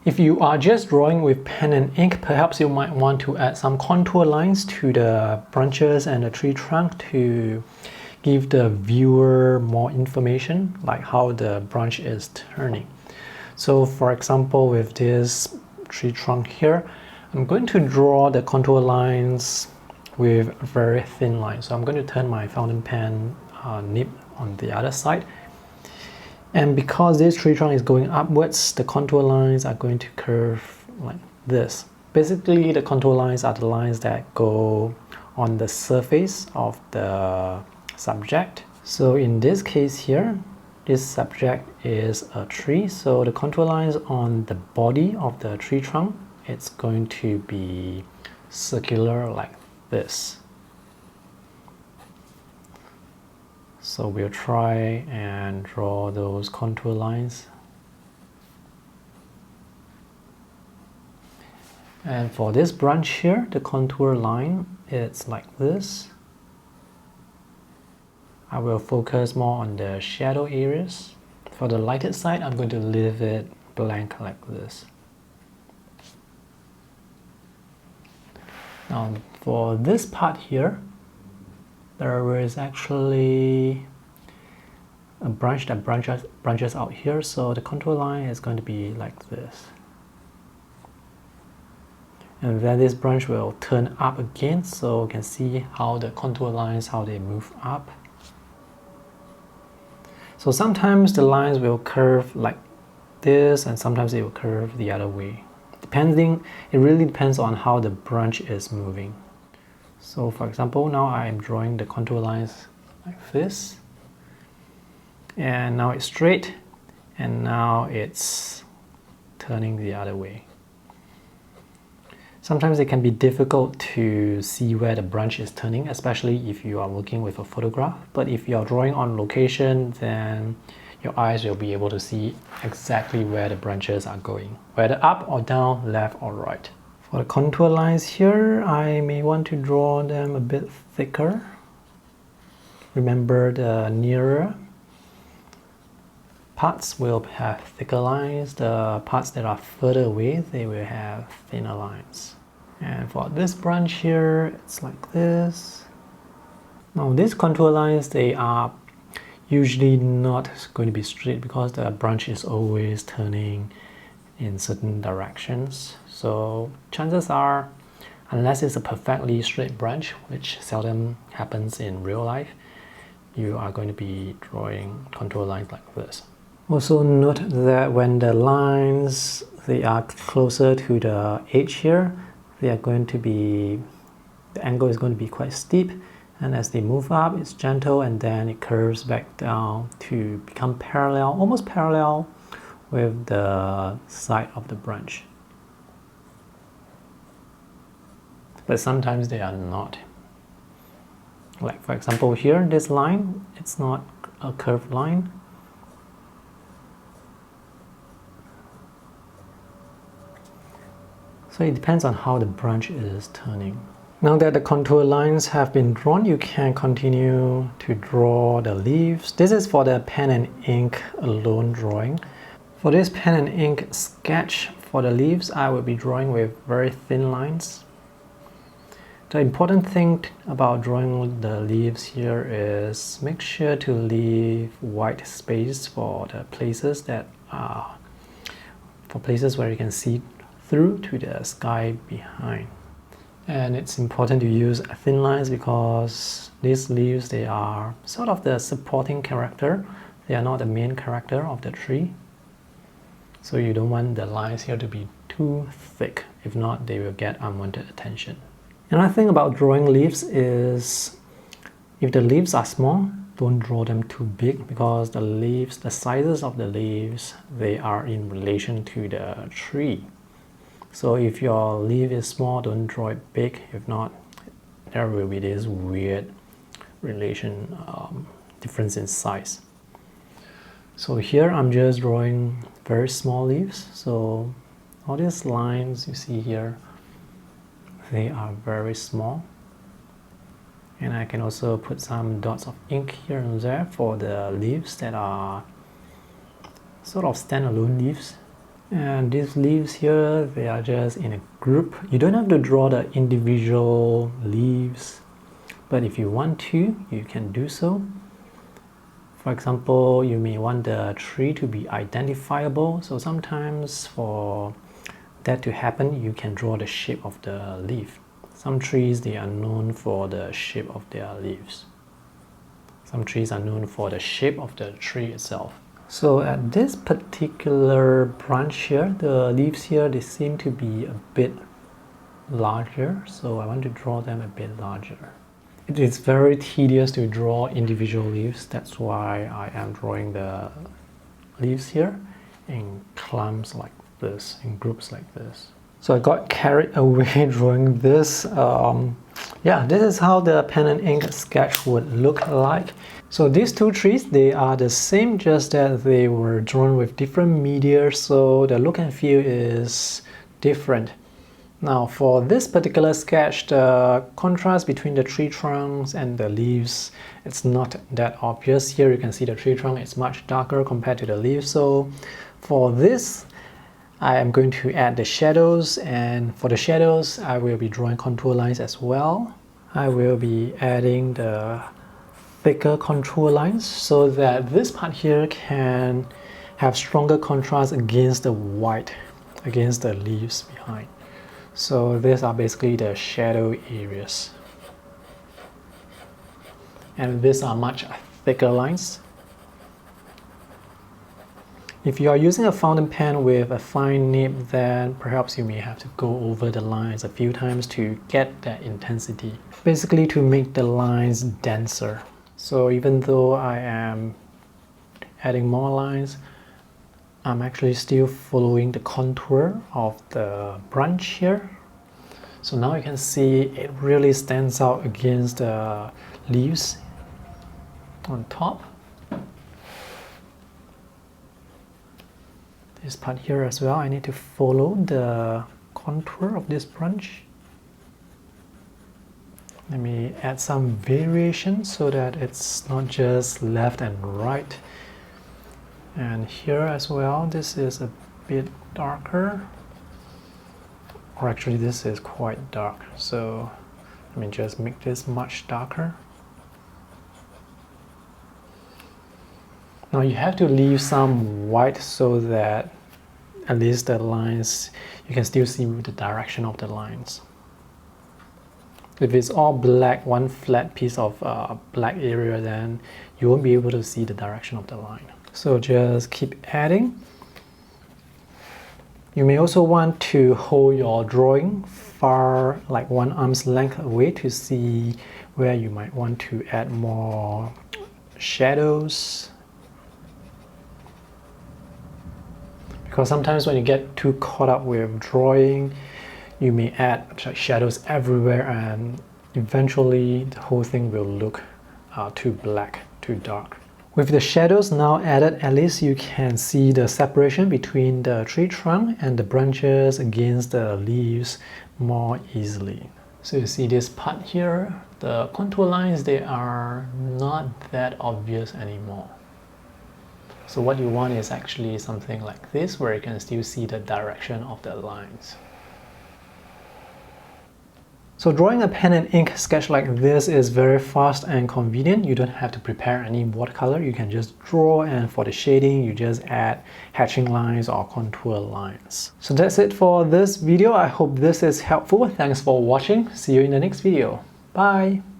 If you are just drawing with pen and ink, perhaps you might want to add some contour lines to the branches and the tree trunk to give the viewer more information, like how the branch is turning. So for example, with this tree trunk here, I'm going to draw the contour lines with very thin lines. So I'm going to turn my fountain pen nib on the other side. And because this tree trunk is going upwards, the contour lines are going to curve like this. Basically, the contour lines are the lines that go on the surface of the subject. So in this case here, this subject is a tree. So the contour lines on the body of the tree trunk, it's going to be circular like this. So we'll try and draw those contour lines. And for this branch here, the contour line, it's like this. I will focus more on the shadow areas. For the lighted side, I'm going to leave it blank like this. Now for this part here, there is actually a branch that branches out here, so the contour line is going to be like this. And then this branch will turn up again, so you can see how the contour lines, how they move up. So sometimes the lines will curve like this, and sometimes they will curve the other way. It really depends on how the branch is moving. So for example, now I am drawing the contour lines like this. And now it's straight, and now it's turning the other way. Sometimes it can be difficult to see where the branch is turning, especially if you are working with a photograph. But if you are drawing on location, then your eyes will be able to see exactly where the branches are going, whether up or down, left or right. For the contour lines here, I may want to draw them a bit thicker. Remember, the nearer parts will have thicker lines. The parts that are further away, they will have thinner lines. And for this branch here, it's like this. Now these contour lines, they are usually not going to be straight because the branch is always turning in certain directions. So chances are, unless it's a perfectly straight branch, which seldom happens in real life, you are going to be drawing contour lines like this. Also note that when the lines, they are closer to the edge here, they are going to be, the angle is going to be quite steep, and as they move up, it's gentle, and then it curves back down to become parallel, almost parallel with the side of the branch. But sometimes they are not. Like for example here, this line, it's not a curved line. So it depends on how the branch is turning. Now that the contour lines have been drawn, you can continue to draw the leaves. This is for the pen and ink alone drawing. For this pen and ink sketch for the leaves, I will be drawing with very thin lines. The important thing about drawing the leaves here is make sure to leave white space for the places that are, for places where you can see through to the sky behind. And it's important to use thin lines because these leaves, they are sort of the supporting character. They are not the main character of the tree. So you don't want the lines here to be too thick. If not, they will get unwanted attention. Another thing about drawing leaves is if the leaves are small, don't draw them too big because the leaves, the sizes of the leaves, they are in relation to the tree. So if your leaf is small, don't draw it big. If not, there will be this weird difference in size. So here I'm just drawing very small leaves. So all these lines you see here, they are very small. And I can also put some dots of ink here and there for the leaves that are sort of standalone leaves. And these leaves here, they are just in a group. You don't have to draw the individual leaves, but if you want to, you can do so. For example, you may want the tree to be identifiable. So sometimes for that to happen, you can draw the shape of the leaf. Some trees, they are known for the shape of their leaves. Some trees are known for the shape of the tree itself. So at this particular branch here, the leaves here, they seem to be a bit larger. So I want to draw them a bit larger. It is very tedious to draw individual leaves. That's why I am drawing the leaves here in clumps like this, in groups like this. So I got carried away drawing this. Yeah, this is how the pen and ink sketch would look like. So these two trees, they are the same, just that they were drawn with different media, so the look and feel is different. Now for this particular sketch, the contrast between the tree trunks and the leaves, it's not that obvious. Here you can see the tree trunk is much darker compared to the leaves. So for this, I am going to add the shadows, and for the shadows, I will be drawing contour lines as well. I will be adding the thicker contour lines so that this part here can have stronger contrast against the white, against the leaves behind. So these are basically the shadow areas. And these are much thicker lines. If you are using a fountain pen with a fine nib, then perhaps you may have to go over the lines a few times to get that intensity. Basically to make the lines denser. So even though I am adding more lines, I'm actually still following the contour of the branch here. So now you can see it really stands out against the leaves on top. This part here as well, I need to follow the contour of this branch. Let me add some variation so that it's not just left and right. And here as well, this is a bit darker. Or actually this is quite dark. So let me just make this much darker. Now you have to leave some white so that at least the lines, you can still see the direction of the lines. If it's all black, one flat piece of black area, then you won't be able to see the direction of the line. So just keep adding. You may also want to hold your drawing far, like one arm's length away, to see where you might want to add more shadows. Because sometimes when you get too caught up with drawing, you may add shadows everywhere, and eventually the whole thing will look too black, too dark. With the shadows now added, at least you can see the separation between the tree trunk and the branches against the leaves more easily. So you see this part here, the contour lines, they are not that obvious anymore. So what you want is actually something like this, where you can still see the direction of the lines. So drawing a pen and ink sketch like this is very fast and convenient. You don't have to prepare any watercolor. You can just draw, and for the shading, you just add hatching lines or contour lines. So that's it for this video. I hope this is helpful. Thanks for watching. See you in the next video. Bye!